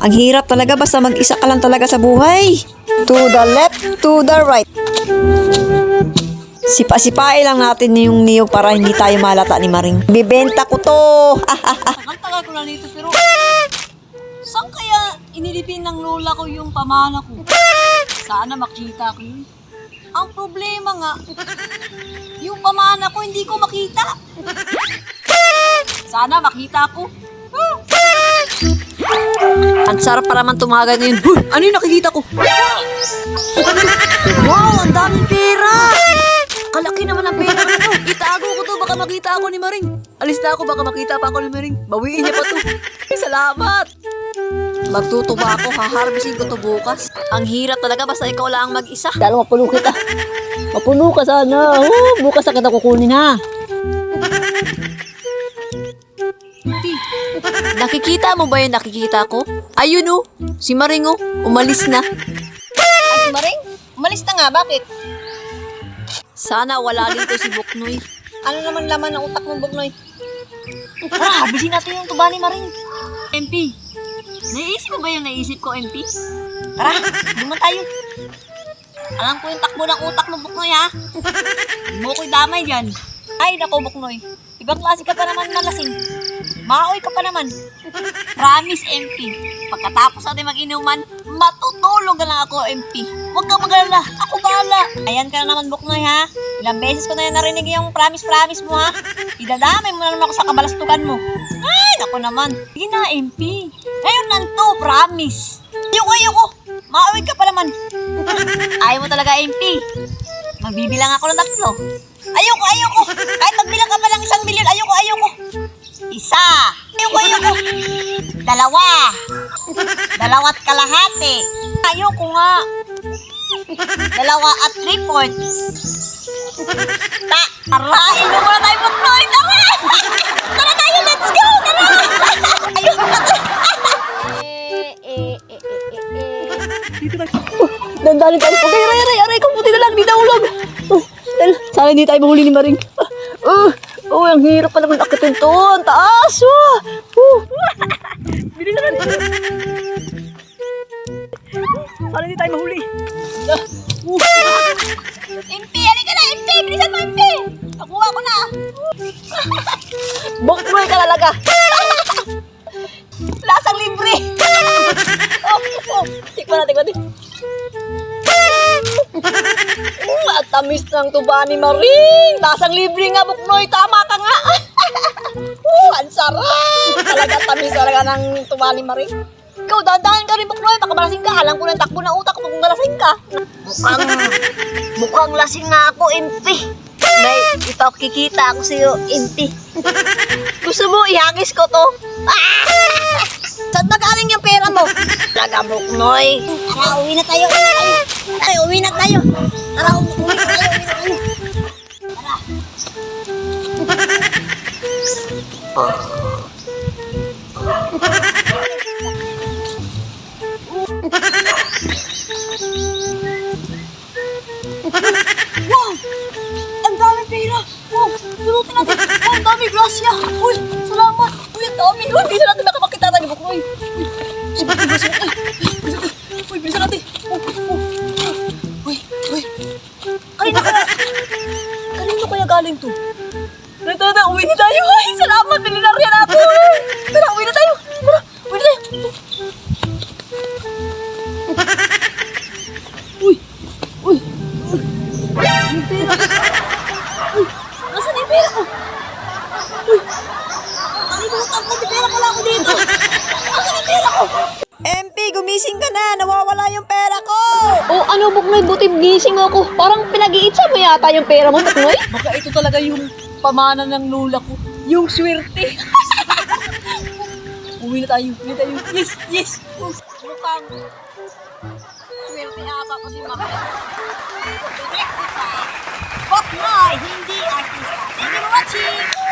Ang hirap talaga basta mag-isa ka lang talaga sa buhay. To the left, to the right. Sipa-sipain lang natin yung niyog para hindi tayo malata ni Maring. Bibenta ko to. Tagal ko na nito pero saan kaya inilipin ng lola ko yung pamana ko? Sana makita ko yun. Ang problema nga, yung pamana ko hindi ko makita. Sana makita ko. Ang sarap para man tumagal ngayon. Ano yung nakikita ko? Wow, ang daming pera! Kalaki naman ang pera ko. Itago ko to, baka makita ako ni Maring. Alis na ako, baka makita pa ako ni Maring. Bawiin niya pa to. Salamat! Magtutuba ako, haharbisin ko to bukas. Ang hirap talaga basta ikaw lang mag-isa. Dalo, mapuno kita. Mapuno ka sana. Bukas na kita kukunin ha. Nakikita mo ba yung nakikita ko? Ayun oh, si Maring oh, umalis na. Ay, Maring? Umalis na nga, bakit? Sana wala dito si Buknoy. Ano naman laman ng utak ng Buknoy? Tara, habisin natin yung tuba ni Maring. MP, naisip mo ba yung naisip ko, MP? Tara, duman tayo. Alam ko yung takbo ng utak mo, Buknoy, ha? Hindi mo ko'y damay dyan. Ay, nako, Buknoy. Ibang klase ka pa naman malasing. Maoy ka pa naman. Promise, MP. Pagkatapos natin mag-inuman, matutulog na lang ako, MP. Huwag kang mag-alala. Ako bahala. Ayan ka na naman, Buknoy, ha? Ilang beses ko na yan narinig yung promise mo, ha? Idadamay mo na naman ako sa kabalastugan mo. Ay, naku naman. Sige na, MP. Ngayon nanto, promise. Ayoko. Maoy ka pa naman. Ayaw mo talaga, MP. Magbibilang ako ng 3. Ayoko. Kahit magbilang ka pa ng 1 milyon, ayoko. 1. Ayoko. 2. 2 at kalahati. Ayoko nga. 2 at 3/4. Tarain mo muna tayo, Buknoy. Tara tayo, let's go. Tara. Ayoko na. Dito na. Dandali tayo. Okay, aray. Kamuti na lang. Di na ulog. Sana hindi tayo mahuli ni Maring. Ang hirap pa naman akitin to. Ang taas. Bilis naman. Sana hindi tayo mahuli. MP, halika na, MP. Bilisan mo, MP. Nakuha ko na. Buknoy ka talaga. Lasang libre. Tikman natin. At tamis ng tuba ni Maring. Lasang libre nga, Buknoy. Tama ka nga. Ang sarap. Talaga tamis talaga ng tuba ni Maring. Ikaw, dahan-dahan ka rin, Buknoy. Baka malasing ka. Alam ko na yung takbo ng utak kung malasing ka. Mukhang lasing nga ako, MP. May ipakikita ako sa'yo, MP. Gusto mo, ihagis ko to. Saan ba galing yung pera mo? Talaga, Buknoy. Tara, uwi na tayo. Tara, uwi na tayo. Tara. Wow! Ang dami pera! Wow! Tulutin natin! Wow, ang dami grasya! Uy! Salamat! Uy, ang dami! Uy, bisa natin makapakita tayo, Buknoy! Uy, bisa natin! Uy! Kanino kaya galing to? Tara, uwi na tayo! Ay, salamat! Milinarya natin! Tara, uwi na tayo! Tara, uwi na tayo! Uy! Yung pera! Uy! Nasaan yung pera ko? Uy! Nakalimutan ko! May pera pala ako dito! Nasaan yung pera ko? MP, gumising ka na! Nawawala yung pera ko! Ano, Buknoy? Buti gising ako. Parang pinag-iitsa mo yata yung pera mo, Buknoy? Baka ito talaga yung pamana ng lola ko. Yung swerte. Uwi na tayo. Yes. Mukhang swerte ata ko si Mama. Buknoy, hindi artista. Thank you for watching!